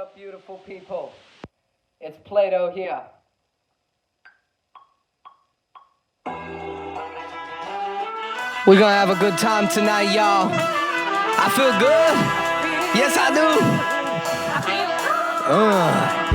up, beautiful people? It's Plato here. We're gonna have a good time tonight, y'all. I feel good. Yes, I do.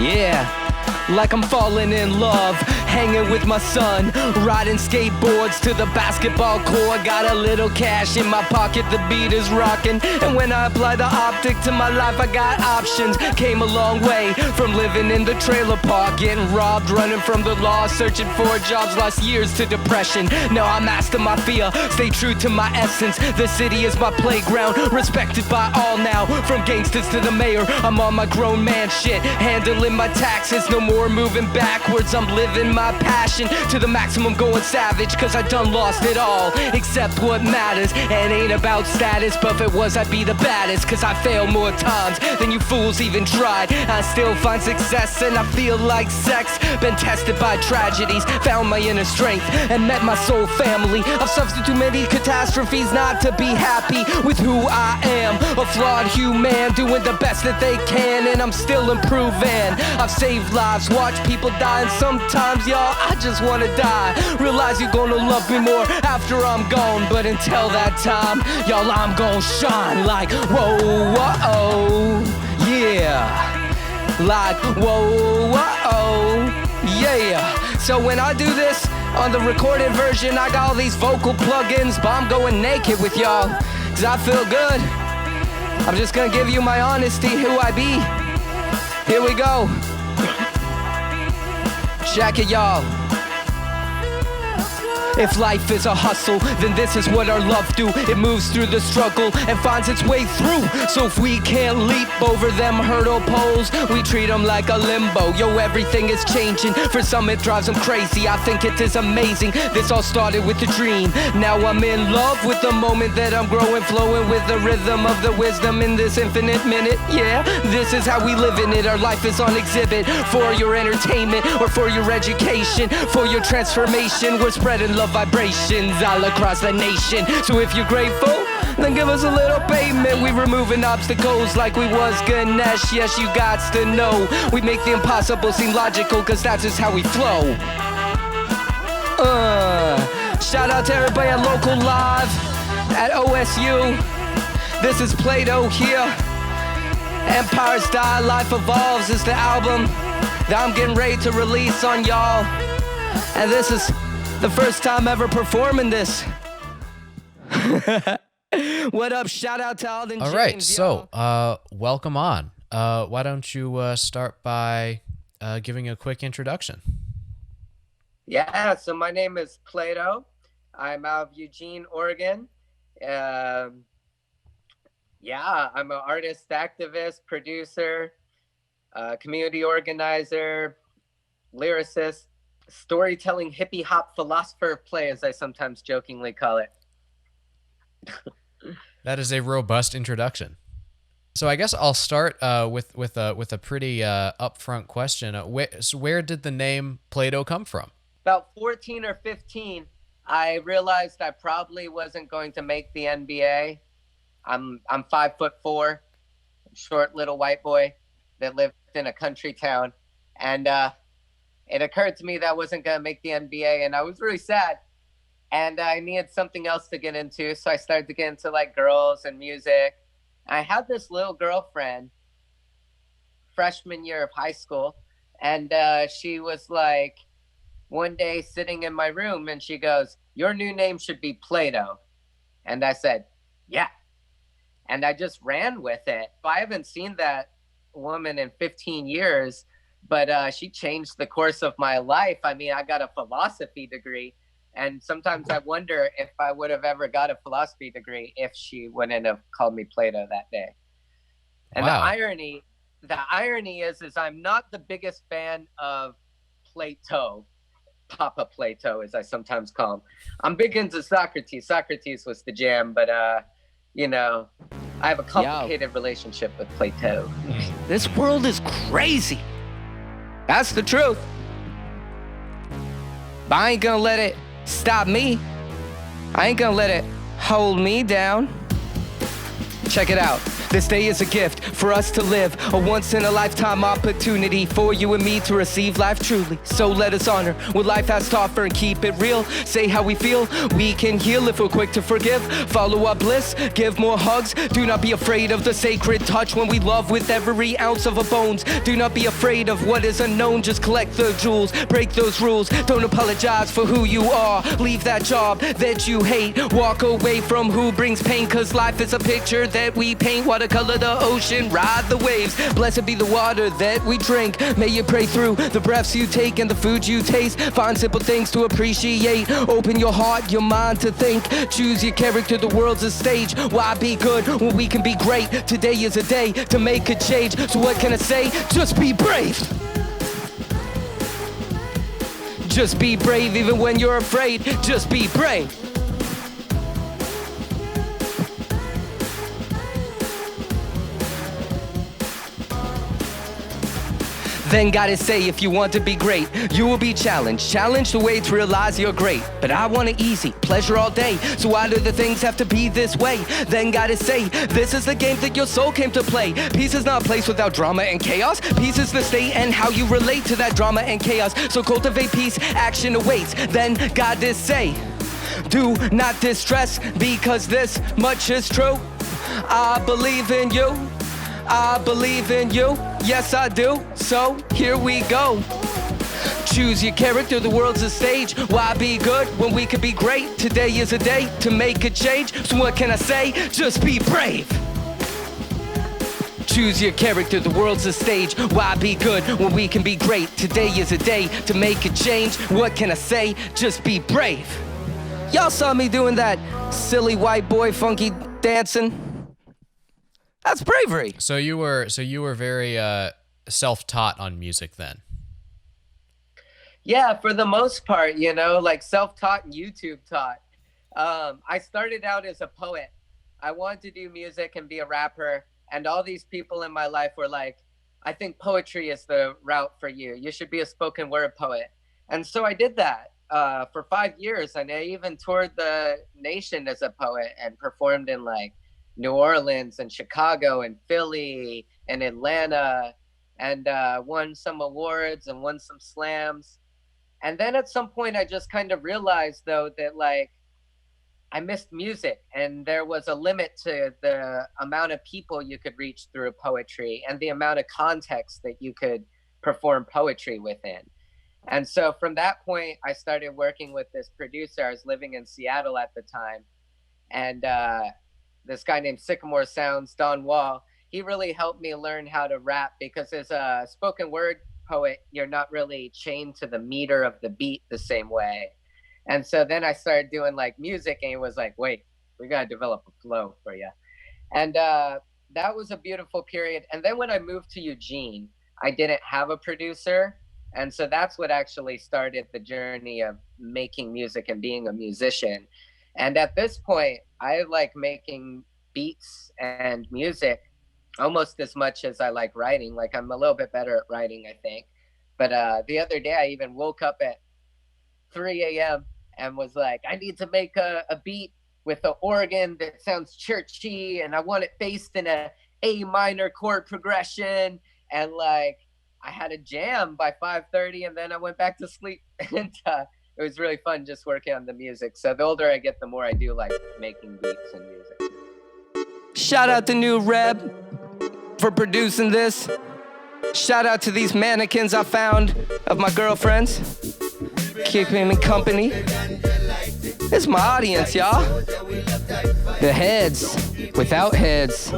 Yeah. Like I'm falling in love, hanging with my son, riding skateboards to the basketball court. Got a little cash in my pocket, the beat is rocking. And when I apply the optic to my life, I got options. Came a long way from living in the trailer park, getting robbed, running from the law, searching for jobs, lost years to depression. Now I master my fear, stay true to my essence. The city is my playground, respected by all now, from gangsters to the mayor. I'm on my grown man shit, handling my taxes, no more moving backwards. I'm living my passion to the maximum, going savage, cause I done lost it all except what matters. And ain't about status, but if it was, I'd be the baddest, cause I failed more times than you fools even tried. I still find success and I feel like sex. Been tested by tragedies, found my inner strength, and met my soul family. I've suffered too many catastrophes not to be happy with who I am. A flawed human doing the best that they can, and I'm still improving. I've saved lives, watch people die, and sometimes, y'all, I just wanna die. Realize you're gonna love me more after I'm gone, but until that time, y'all, I'm gonna shine like whoa, whoa, yeah. Like whoa, whoa, yeah. So when I do this on the recorded version, I got all these vocal plugins, but I'm going naked with y'all, cause I feel good. I'm just gonna give you my honesty, who I be. Here we go. Check it, y'all. If life is a hustle, then this is what our love do. It moves through the struggle and finds its way through. So if we can't leap over them hurdle poles, we treat them like a limbo. Yo, everything is changing. For some it drives them crazy. I think it is amazing. This all started with a dream. Now I'm in love with the moment that I'm growing, flowing with the rhythm of the wisdom in this infinite minute. Yeah, this is how we live in it. Our life is on exhibit for your entertainment or for your education, for your transformation. We're spreading love vibrations all across the nation. So if you're grateful, then give us a little payment. We removing obstacles like we was Ganesh. Yes, you gots to know we make the impossible seem logical, cause that's just how we flow. Shout out to everybody at Local Live at OSU. This is Plato here. Empires Die, Life Evolves is the album that I'm getting ready to release on y'all. And this is the first time ever performing this. What up? Shout out to Alden James. All right, so welcome on. Why don't you start by giving a quick introduction? Yeah, so my name is Plato. I'm out of Eugene, Oregon. Yeah, I'm an artist, activist, producer, community organizer, lyricist, storytelling hippie hop philosopher of play, as I sometimes jokingly call it. That is a robust introduction. So I guess I'll start with a pretty upfront question. Where did the name Plato come from? About 14 or 15, I realized I probably wasn't going to make the NBA. I'm 5'4", short little white boy that lived in a country town, and it occurred to me that I wasn't going to make the NBA, and I was really sad, and I needed something else to get into, so I started to get into like girls and music. I had this little girlfriend freshman year of high school, and she was like one day sitting in my room, and she goes, "Your new name should be Plato." And I said, "Yeah." And I just ran with it. I haven't seen that woman in 15 years, but she changed the course of my life. I mean, I got a philosophy degree, and sometimes I wonder if I would have ever got a philosophy degree if she wouldn't have called me Plato that day. And wow. The irony is I'm not the biggest fan of Plato, Papa Plato, as I sometimes call him. I'm big into Socrates. Socrates was the jam, but you know, I have a complicated relationship with Plato. This world is crazy. That's the truth. But I ain't gonna let it stop me. I ain't gonna let it hold me down. Check it out. This day is a gift for us to live, a once-in-a-lifetime opportunity for you and me to receive life truly. So let us honor what life has to offer and keep it real. Say how we feel, we can heal if we're quick to forgive. Follow our bliss, give more hugs. Do not be afraid of the sacred touch when we love with every ounce of our bones. Do not be afraid of what is unknown, just collect the jewels. Break those rules, don't apologize for who you are. Leave that job that you hate, walk away from who brings pain, cause life is a picture that we paint. Watercolor the ocean, ride the waves. Blessed be the water that we drink. May you pray through the breaths you take and the food you taste. Find simple things to appreciate. Open your heart, your mind to think. Choose your character, the world's a stage. Why be good when we can be great? Today is a day to make a change. So what can I say? Just be brave. Just be brave even when you're afraid. Just be brave. Then gotta say, if you want to be great, you will be challenged. Challenged the way to realize you're great. But I want it easy, pleasure all day. So why do the things have to be this way? Then gotta say, this is the game that your soul came to play. Peace is not a place without drama and chaos. Peace is the state and how you relate to that drama and chaos. So cultivate peace, action awaits. Then gotta say, do not distress, because this much is true. I believe in you. I believe in you, yes I do, so here we go. Choose your character, the world's a stage. Why be good when we could be great? Today is a day to make a change. So what can I say? Just be brave. Choose your character, the world's a stage. Why be good when we can be great? Today is a day to make a change. What can I say? Just be brave. Y'all saw me doing that silly white boy funky dancing. That's bravery. So you were very self-taught on music then. Yeah, for the most part, you know, like self-taught and YouTube taught. I started out as a poet. I wanted to do music and be a rapper. And all these people in my life were like, I think poetry is the route for you. You should be a spoken word poet. And so I did that for 5 years. And I even toured the nation as a poet and performed in like New Orleans and Chicago and Philly and Atlanta, and won some awards and won some slams. And then at some point I just kind of realized though that like I missed music, and there was a limit to the amount of people you could reach through poetry and the amount of context that you could perform poetry within. And so from that point I started working with this producer. I was living in Seattle at the time, and this guy named Sycamore Sounds, Don Wall, he really helped me learn how to rap, because as a spoken word poet, you're not really chained to the meter of the beat the same way. And so then I started doing like music, and he was like, wait, we got to develop a flow for you. And that was a beautiful period. And then when I moved to Eugene, I didn't have a producer. And so that's what actually started the journey of making music and being a musician. And at this point, I like making beats and music almost as much as I like writing. Like I'm a little bit better at writing, I think. But the other day, I even woke up at 3 a.m. and was like, I need to make a beat with an organ that sounds churchy, and I want it based in a A minor chord progression. And like, I had a jam by 5:30, and then I went back to sleep. And it was really fun just working on the music. So the older I get, the more I do like making beats and music. Shout out to New Reb for producing this. Shout out to these mannequins I found of my girlfriends. Keeping me company. It's my audience, y'all. The heads without heads.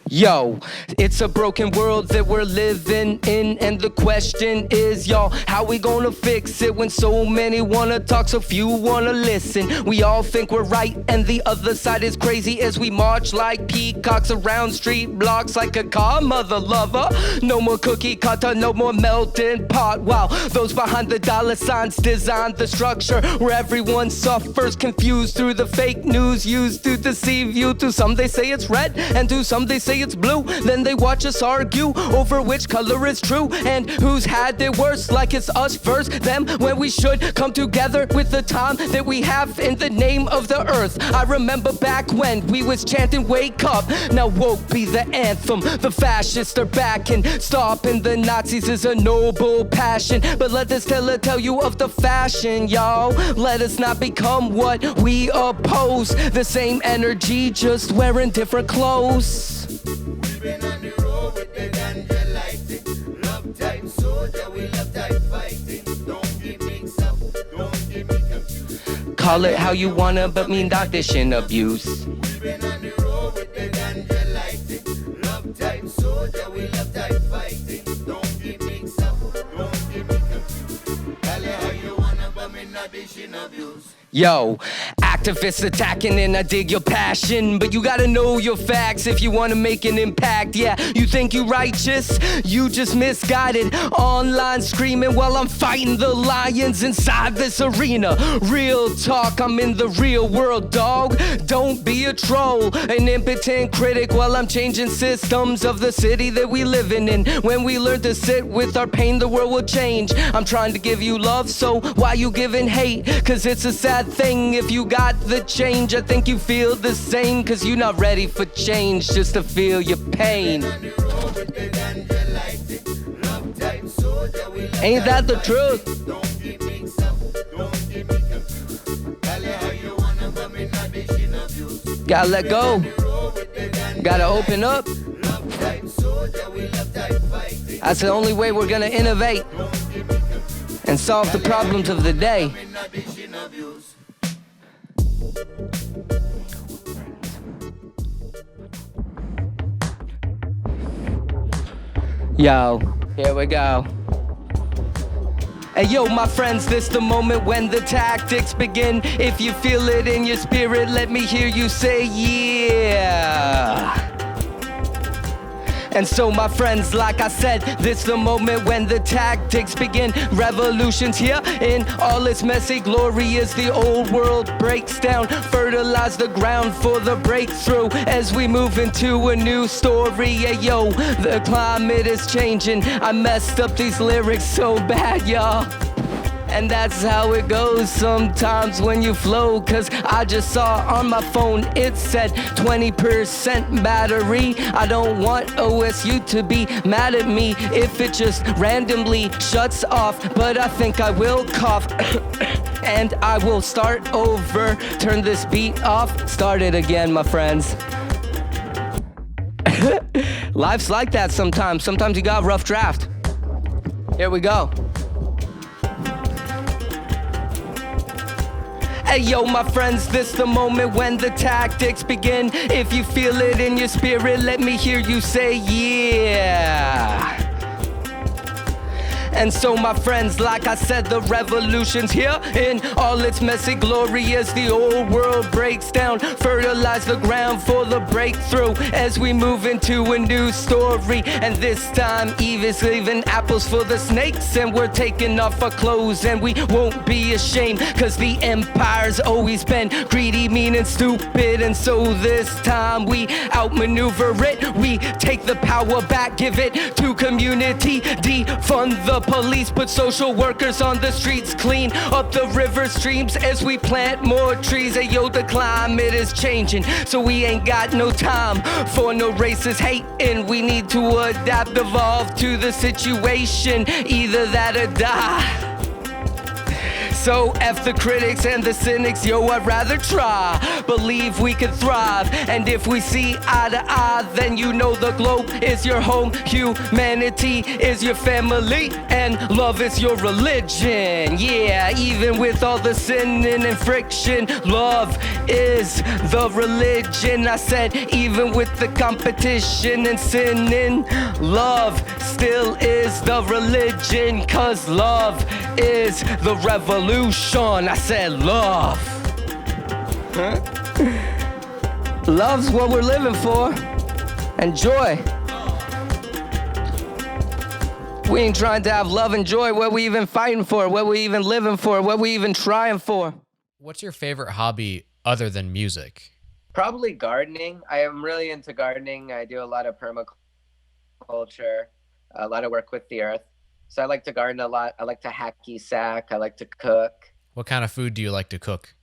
Yo, It's a broken world that we're living in, and the question is, y'all, how we gonna fix it when so many wanna talk, so few wanna listen? We all think we're right, and the other side is crazy as we march like peacocks around street blocks like a car mother lover. No more cookie cutter, no more melting pot, while those behind the dollar signs design the structure where everyone suffers, confused through the fake news used to deceive you. To some they say it's red, and to some they say it's blue. Then they watch us argue over which color is true and who's had it worse, like it's us versus them, when we should come together with the time that we have in the name of the earth. I remember back when we was chanting wake up, now woke be the anthem. The fascists are back, and stopping the Nazis is a noble passion. But let us tell you of the fashion, y'all. Let us not become what we oppose. The same energy, just wearing different clothes. We've been on the road with the ganja lighting. Love type soldier, we love type fighting. Don't get mixed up, don't get me confused. Call it how you wanna, but mean doctrine abuse. We've been on the road with the ganja lighting. Love type soldier, we love type fighting. Don't get mixed up, don't get me confused. Call it how you wanna, but mean doctrine abuse. Yo, activists attacking, and I dig your passion, but you gotta know your facts if you wanna make an impact. Yeah, you think you righteous, you just misguided. Online screaming while I'm fighting the lions inside this arena. Real talk, I'm in the real world, dog. Don't be a troll, an impotent critic while I'm changing systems of the city that we living in. When we learn to sit with our pain, the world will change. I'm trying to give you love, so why you giving hate? Cause it's a sad thing if you got the change. I think you feel the same, cause you're not ready for change, just to feel your pain. Ain't that the truth? Gotta let go. Gotta open up. That's the only way we're gonna innovate and solve the problems of the day. Yo, here we go. Hey yo, my friends, this the moment when the tactics begin. If you feel it in your spirit, let me hear you say yeah. And so my friends, like I said, this the moment when the tactics begin. Revolution's here in all its messy glory as the old world breaks down. Fertilize the ground for the breakthrough as we move into a new story. Yeah, yo, the climate is changing. I messed up these lyrics so bad, y'all. And that's how it goes sometimes when you flow. Cause I just saw on my phone it said 20% battery. I don't want OSU to be mad at me if it just randomly shuts off, but I think I will cough and I will start over. Turn this beat off, start it again, my friends. Life's like that sometimes. Sometimes you got a rough draft. Here we go. Hey yo, my friends, this the moment when the tactics begin. If you feel it in your spirit, let me hear you say yeah. And so my friends, like I said, the revolution's here in all its messy glory as the old world breaks down. Fertilize the ground for the breakthrough as we move into a new story. And this time Eve is leaving apples for the snakes, and we're taking off our clothes and we won't be ashamed, cause the empire's always been greedy, mean and stupid. And so this time we outmaneuver it. We take the power back, give it to community, defund the police, put social workers on the streets, clean up the river streams as we plant more trees. Hey yo, the climate is changing, so we ain't got no time for no racist hate, and we need to adapt, evolve to the situation, either that or die. So F the critics and the cynics, yo, I'd rather try. Believe we could thrive, and if we see eye to eye, then you know the globe is your home, humanity is your family, and love is your religion. Yeah, even with all the sinning and friction, love is the religion. I said, even with the competition and sinning, love still is the religion, 'cause love is the revolution. I said love. Huh? Love's what we're living for. And joy. We ain't trying to have love and joy. What we even fighting for? What we even living for? What we even trying for? What's your favorite hobby other than music? Probably gardening. I am really into gardening. I do a lot of permaculture, a lot of work with the earth. So I like to garden a lot. I like to hacky sack. I like to cook. What kind of food do you like to cook?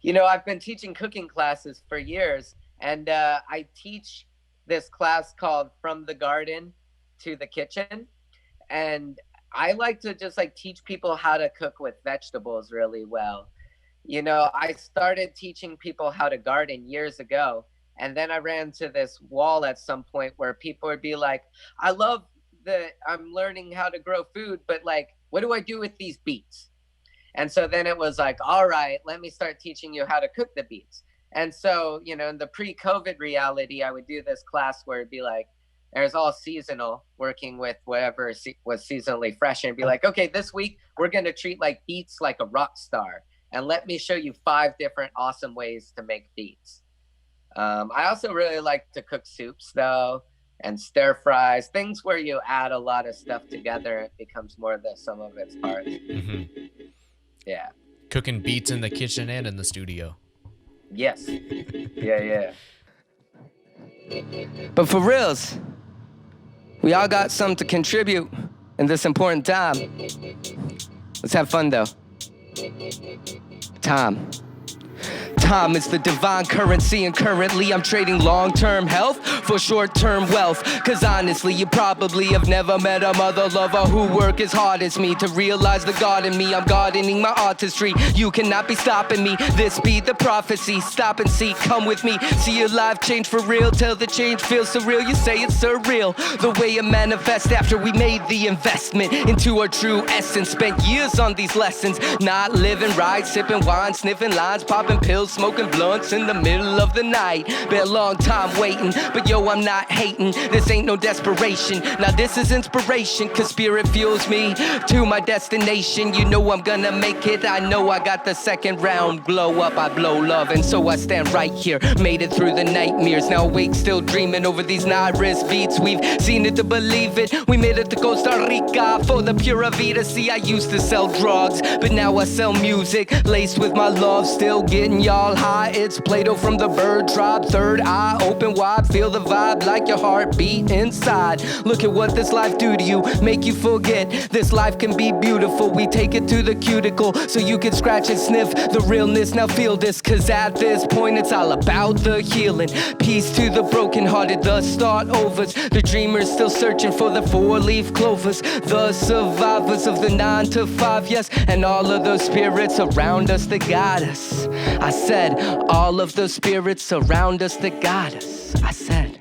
You know, I've been teaching cooking classes for years, and I teach this class called From the Garden to the Kitchen. And I like to just like teach people how to cook with vegetables really well. You know, I started teaching people how to garden years ago. And then I ran to this wall at some point where people would be like, I'm learning how to grow food, but like, what do I do with these beets? And so then it was like, all right, let me start teaching you how to cook the beets. And so, you know, in the pre-COVID reality, I would do this class where it'd be like, there's all seasonal, working with whatever was seasonally fresh, and be like, okay, this week we're going to treat like beets like a rock star. And let me show you 5 different awesome ways to make beets. I also really like to cook soups though, and stir fries, things where you add a lot of stuff together. It becomes more the sum of its parts. Mm-hmm. Yeah. Cooking beats in the kitchen and in the studio. Yes. Yeah. But for reals, we all got something to contribute in this important time. Let's have fun though. Time is the divine currency, and currently I'm trading long-term health for short-term wealth. 'Cause honestly, you probably have never met a mother lover who work as hard as me to realize the God in me. I'm gardening my artistry. You cannot be stopping me. This be the prophecy. Stop and see, come with me. See your life change for real. Till the change feels surreal. You say it's surreal. The way it manifests after we made the investment into our true essence. Spent years on these lessons. Not living right, sipping wine, sniffing lines, popping pills, smoking blunts in the middle of the night. Been a long time waiting, but yo, I'm not hating. This ain't no desperation. Now this is inspiration, 'cause spirit fuels me to my destination. You know I'm gonna make it. I know I got the second round. Glow up, I blow love, and so I stand right here. Made it through the nightmares. Now awake, still dreaming over these Nairis beats. We've seen it to believe it. We made it to Costa Rica for the pura vida. See, I used to sell drugs, but now I sell music laced with my love. Still getting y'all high. It's Plato from the bird tribe. Third eye open wide. Feel the vibe like your heartbeat inside. Look at what this life do to you. Make you forget this life can be beautiful. We take it to the cuticle so you can scratch and sniff the realness. Now feel this, 'cause at this point it's all about the healing. Peace to the brokenhearted, the start overs. The dreamers still searching for the 4-leaf clovers. The survivors of the 9 to 5, yes. And all of those spirits around us that guide us. I said, all of the spirits around us that guide us. I said,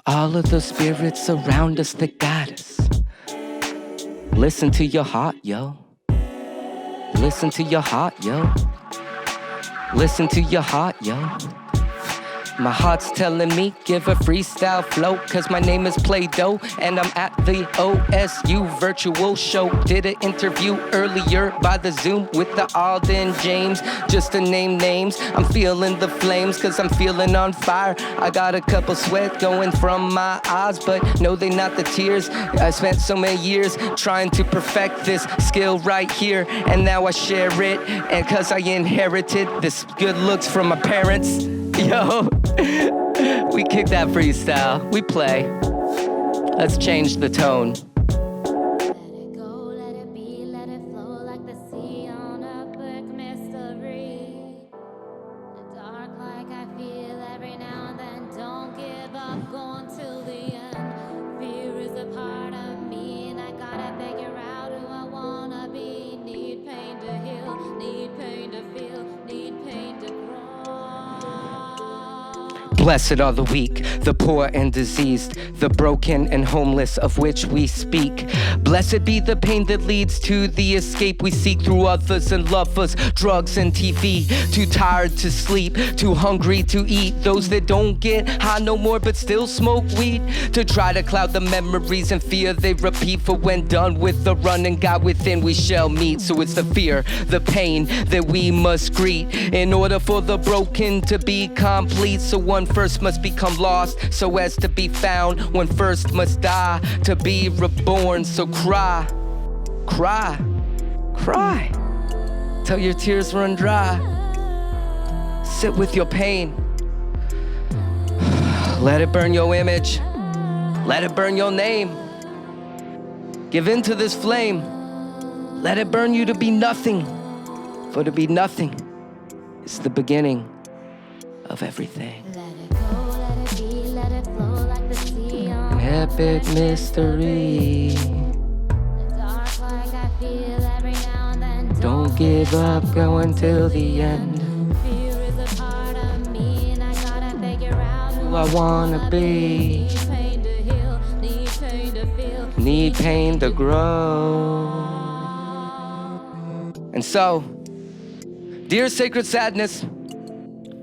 all of the spirits around us that guide us. Listen to your heart, yo. Listen to your heart, yo. Listen to your heart, yo. My heart's telling me, give a freestyle flow, 'cause my name is Plaedo, and I'm at the OSU virtual show. Did an interview earlier by the Zoom with the Alden James, just to name names. I'm feeling the flames, 'cause I'm feeling on fire. I got a couple sweat going from my eyes, but no, they not the tears. I spent so many years trying to perfect this skill right here, and now I share it, and 'cause I inherited this good looks from my parents. Yo, we kick that freestyle. We play. Let's change the tone. Let it go, let it be, let it flow like the sea on a brick mystery. The dark like I feel every now and then. Don't give up, going till the end. Fear is a part of me, and I gotta figure out who I Blessed are the weak, the poor and diseased, the broken and homeless of which we speak. Blessed be the pain that leads to the escape we seek through others and lovers, drugs and TV. Too tired to sleep, too hungry to eat. Those that don't get high no more but still smoke weed. To try to cloud the memories and fear they repeat. For when done with the run and God within we shall meet. So it's the fear, the pain that we must greet in order for the broken to be complete. So one first must become lost so as to be found. One first must die to be reborn. So cry, cry, cry till your tears run dry. Sit with your pain. Let it burn your image. Let it burn your name. Give in to this flame. Let it burn you to be nothing. For to be nothing is the beginning of everything. Let it go, let it be, let it flow like the sea on An epic mystery. the dark like I feel every now and then. Don't give up, go until the end. Fear is a part of me and I gotta figure out who I wanna be. Need pain to heal, need pain to feel. Need pain to grow. And so, dear sacred sadness,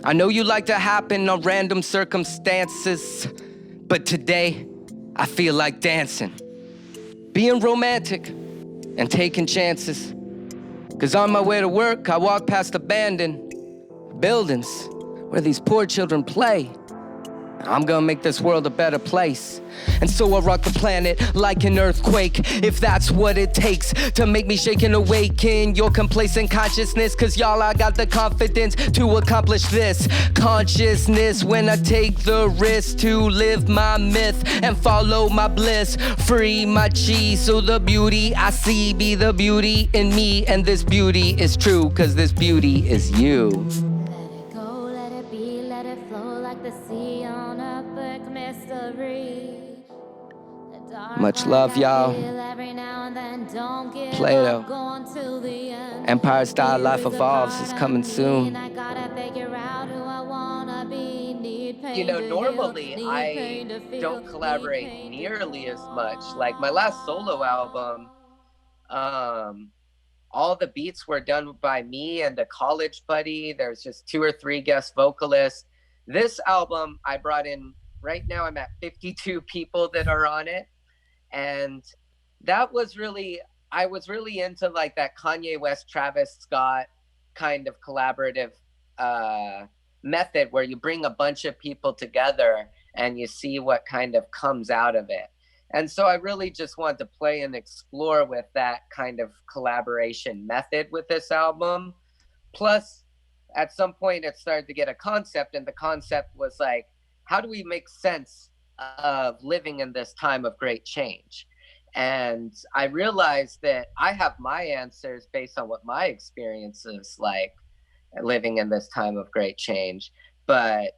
I know you like to happen on random circumstances, but today I feel like dancing, being romantic and taking chances. Cause on my way to work, I walk past abandoned buildings where these poor children play. I'm gonna make this world a better place. And so I rock the planet like an earthquake, if that's what it takes to make me shake and awaken your complacent consciousness. Cause y'all, I got the confidence to accomplish this consciousness when I take the risk to live my myth and follow my bliss. Free my chi so the beauty I see be the beauty in me. And this beauty is true cause this beauty is you. Let it go, let it be, let it flow like the sea on a book mystery. The dark Much like love, I y'all. feel every now and then. Don't give Plato. up, go until the end. Empire Style Fear Life is a Evolves part is of coming me soon. and I gotta figure out who I wanna be. Need pain You know, to heal, normally need I pain to feel, don't need collaborate pain to nearly as grow. much. Like my last solo album, all the beats were done by me and a college buddy. There's just 2 or 3 guest vocalists. This album, I brought in, right now I'm at 52 people that are on it. And that was really, I was really into like that Kanye West, Travis Scott kind of collaborative method where you bring a bunch of people together and you see what kind of comes out of it. And so I really just wanted to play and explore with that kind of collaboration method with this album. Plus, at some point, it started to get a concept, and the concept was like, how do we make sense of living in this time of great change? And I realized that I have my answers based on what my experience is like living in this time of great change. But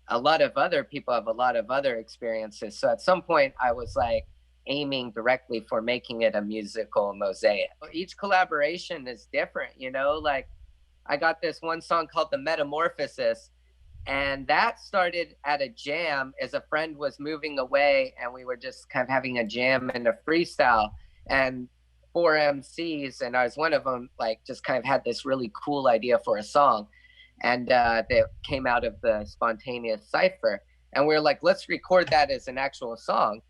a lot of other people have a lot of other experiences. So at some point, I was like aiming directly for making it a musical mosaic. Each collaboration is different, you know, like I got this one song called The Metamorphosis, and that started at a jam as a friend was moving away and we were just kind of having a jam and a freestyle. And 4 MCs, and I was one of them, like just kind of had this really cool idea for a song. And that came out of the spontaneous cipher. And we were like, let's record that as an actual song.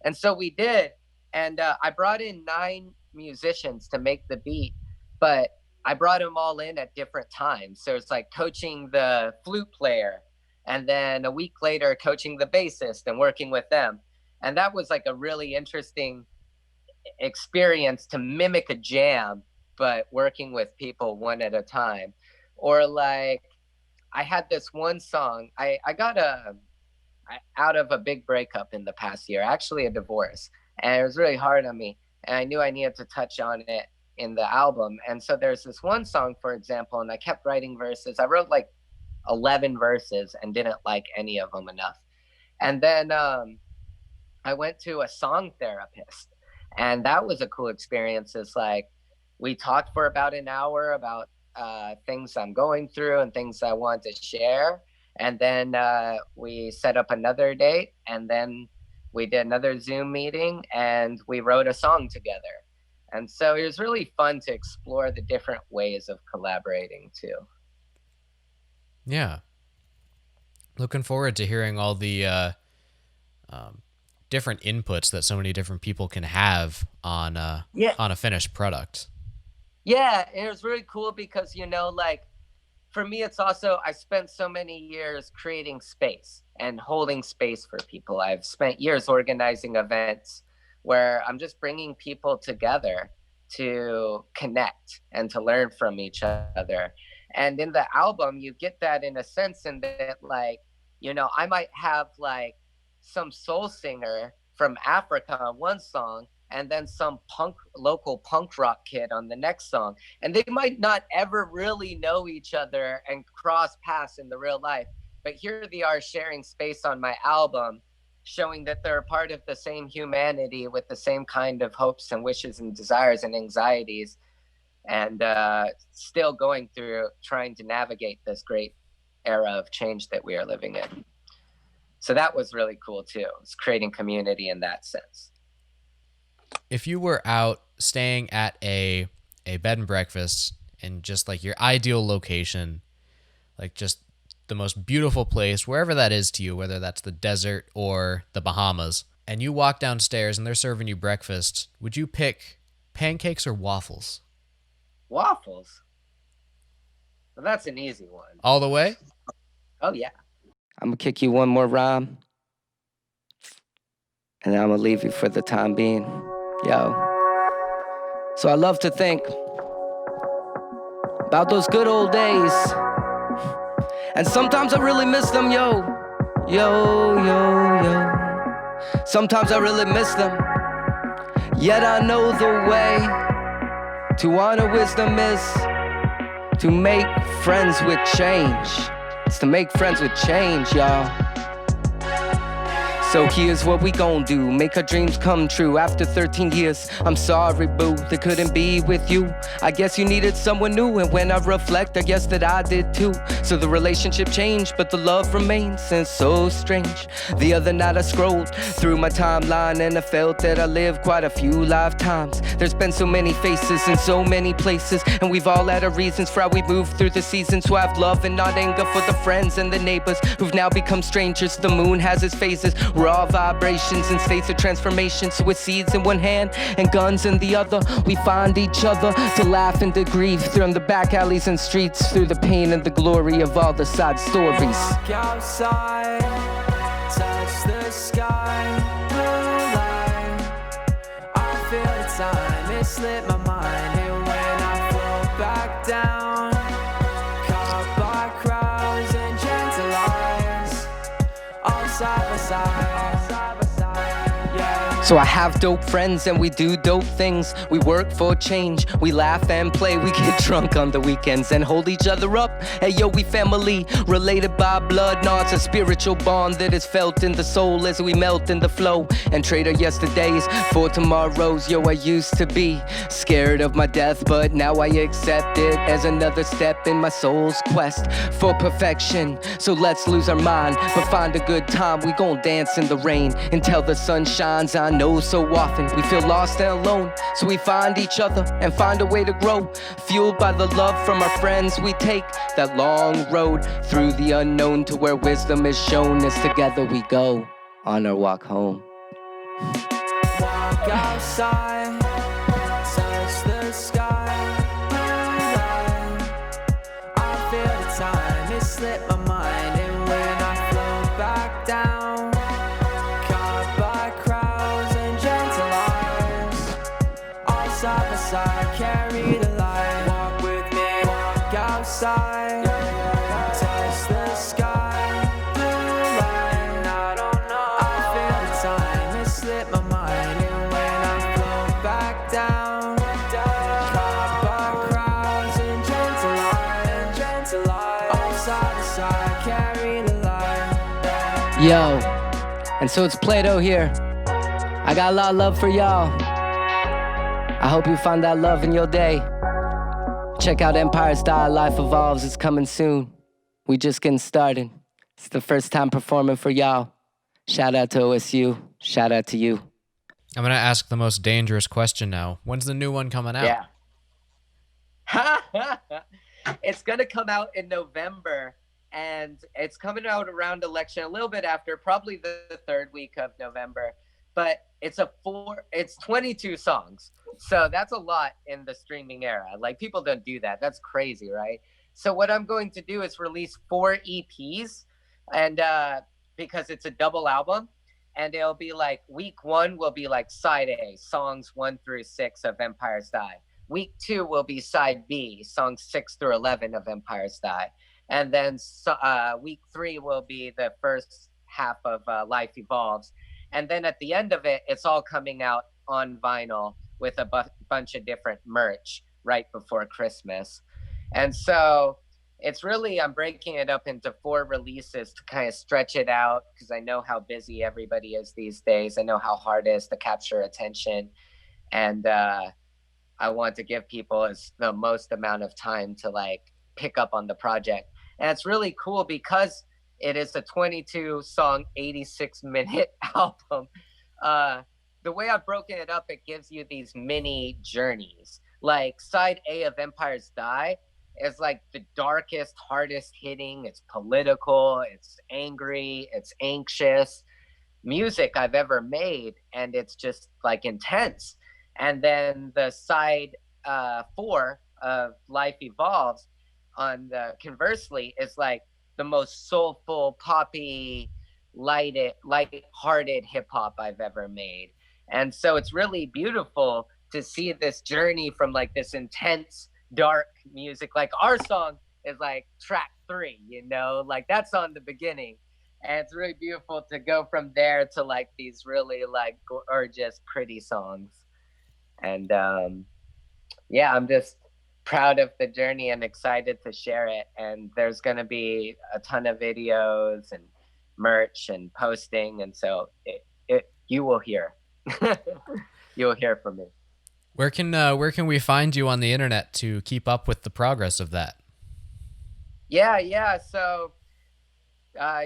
And so we did. And I brought in 9 musicians to make the beat, but I brought them all in at different times. So it's like coaching the flute player, and then a week later coaching the bassist and working with them. And that was like a really interesting experience to mimic a jam, but working with people one at a time. Or like I had this one song, I got out of a big breakup in the past year, actually a divorce, and it was really hard on me, and I knew I needed to touch on it in the album. And so there's this one song, for example, and I kept writing verses. I wrote like 11 verses and didn't like any of them enough. And then I went to a song therapist, and that was a cool experience. It's like we talked for about an hour about things I'm going through and things I want to share. And then we set up another date, and then we did another Zoom meeting, and we wrote a song together. And so it was really fun to explore the different ways of collaborating too. Yeah. Looking forward to hearing all the different inputs that so many different people can have on a finished product. Yeah, it was really cool because, like, for me, it's also, I spent so many years creating space and holding space for people. I've spent years organizing events where I'm just bringing people together to connect and to learn from each other. And in the album, you get that in a sense, in that, like, I might have like some soul singer from Africa on one song, and then some local punk rock kid on the next song. And they might not ever really know each other and cross paths in the real life. But here they are sharing space on my album, showing that they're a part of the same humanity with the same kind of hopes and wishes and desires and anxieties, and still going through trying to navigate this great era of change that we are living in. So that was really cool too. It's creating community in that sense. If you were out staying at a bed and breakfast in just like your ideal location, like just the most beautiful place, wherever that is to you, whether that's the desert or the Bahamas, and you walk downstairs and they're serving you breakfast, would you pick pancakes or waffles? Waffles? Well, that's an easy one. All the way? Oh, yeah. I'm gonna kick you one more rhyme, and then I'm gonna leave you for the time being. Yo. So I love to think about those good old days, and sometimes I really miss them, yo. Yo, yo, yo. Sometimes I really miss them, yet I know the way to honor wisdom is to make friends with change. It's to make friends with change, y'all. So here's what we gon' do, make our dreams come true. After 13 years, I'm sorry, boo, that couldn't be with you. I guess you needed someone new, and when I reflect, I guess that I did too. So the relationship changed, but the love remains, and it's so strange. The other night I scrolled through my timeline, and I felt that I lived quite a few lifetimes. There's been so many faces in so many places, and we've all had our reasons for how we move through the seasons. So I have love and not anger for the friends and the neighbors who've now become strangers. The moon has its phases, we're all vibrations and states of transformation. So with seeds in one hand and guns in the other, we find each other to laugh and to grieve from the back alleys and streets, through the pain and the glory of all the side stories. Walk outside, touch the sky, blue light. I feel the time, it slipped my mind, and when I float back down, caught by crowds and gentle eyes, all side by side. So I have dope friends and we do dope things. We work for change, we laugh and play. We get drunk on the weekends and hold each other up. Hey yo, we family, related by blood. No, it's a spiritual bond that is felt in the soul as we melt in the flow and trade our yesterdays for tomorrows. Yo, I used to be scared of my death, but now I accept it as another step in my soul's quest for perfection. So let's lose our mind, but find a good time. We gon' dance in the rain until the sun shines. I know so often we feel lost and alone, so we find each other and find a way to grow, fueled by the love from our friends. We take that long road through the unknown to where wisdom is shown, as together we go on our walk home. Walk outside, touch the sky, blue light. I feel the time, it slipped my mind, and when I float back down, caught by crowds and gentle eyes, all side by side, carry the light. Walk with me, walk outside, touch the sky, blue light. I don't know, I feel the time, it slipped my mind, and when I float back down, caught by crowds and gentle eyes, all side by side, carry the light. Yo, and so it's Plato here. I got a lot of love for y'all. I hope you find that love in your day. Check out Empire Style Life Evolves, it's coming soon. We just getting started. It's the first time performing for y'all. Shout out to OSU. Shout out to you. I'm going to ask the most dangerous question now. When's the new one coming out? Yeah. It's going to come out in November, and it's coming out around election, a little bit after, probably the third week of November. But it's 22 songs. So that's a lot in the streaming era. Like, people don't do that. That's crazy, right? So what I'm going to do is release 4 EPs, and because it's a double album, and it'll be like week 1 will be like side A, songs 1 through 6 of Empire's Die. Week 2 will be side B, songs 6 through 11 of Empire's Die. And then week 3 will be the first half of Life Evolves. And then at the end of it, it's all coming out on vinyl with a bunch of different merch right before Christmas. And so it's really, I'm breaking it up into 4 releases to kind of stretch it out, because I know how busy everybody is these days. I know how hard it is to capture attention. And I want to give people the most amount of time to like pick up on the project. And it's really cool because it is a 22 song, 86-minute album. The way I've broken it up, it gives you these mini journeys. Like side A of Empire's Die is like the darkest, hardest hitting. It's political, it's angry, it's anxious music I've ever made. And it's just like intense. And then the side 4 of Life Evolves conversely is like the most soulful, poppy, light-hearted hip hop I've ever made. And so it's really beautiful to see this journey from like this intense, dark music. Like our song is like track 3, like that's on the beginning. And it's really beautiful to go from there to like these really like gorgeous, pretty songs. And yeah, I'm just proud of the journey and excited to share it. And there's going to be a ton of videos and merch and posting. And so you will hear. You will hear from me. Where can we find you on the internet to keep up with the progress of that? Yeah. So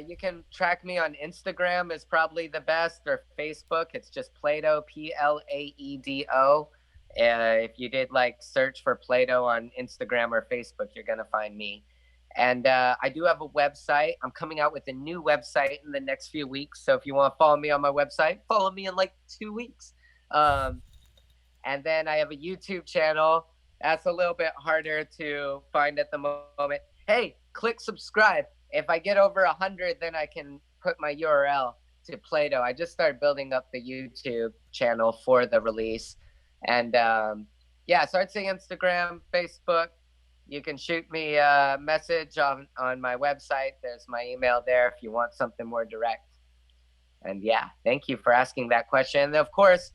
you can track me on Instagram is probably the best, or Facebook. It's just Plaedo, Plaedo. If you did like search for Plato on Instagram or Facebook, you're going to find me. And I do have a website. I'm coming out with a new website in the next few weeks. So if you want to follow me on my website, follow me in like 2 weeks. And then I have a YouTube channel. That's a little bit harder to find at the moment. Hey, click subscribe. If I get over 100, then I can put my URL to Plato. I just started building up the YouTube channel for the release. And yeah, so I'd say Instagram, Facebook. You can shoot me a message on my website. There's my email there if you want something more direct. And yeah, thank you for asking that question. And of course,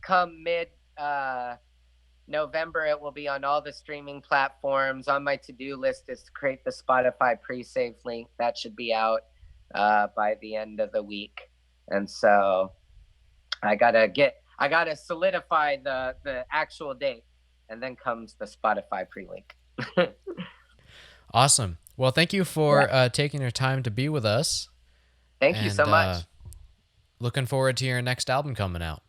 come mid-November, it will be on all the streaming platforms. On my to-do list is to create the Spotify pre-save link. That should be out by the end of the week. And so I gotta solidify the actual date, and then comes the Spotify pre-link. Awesome. Well, thank you for taking your time to be with us. Thank you so much. Looking forward to your next album coming out.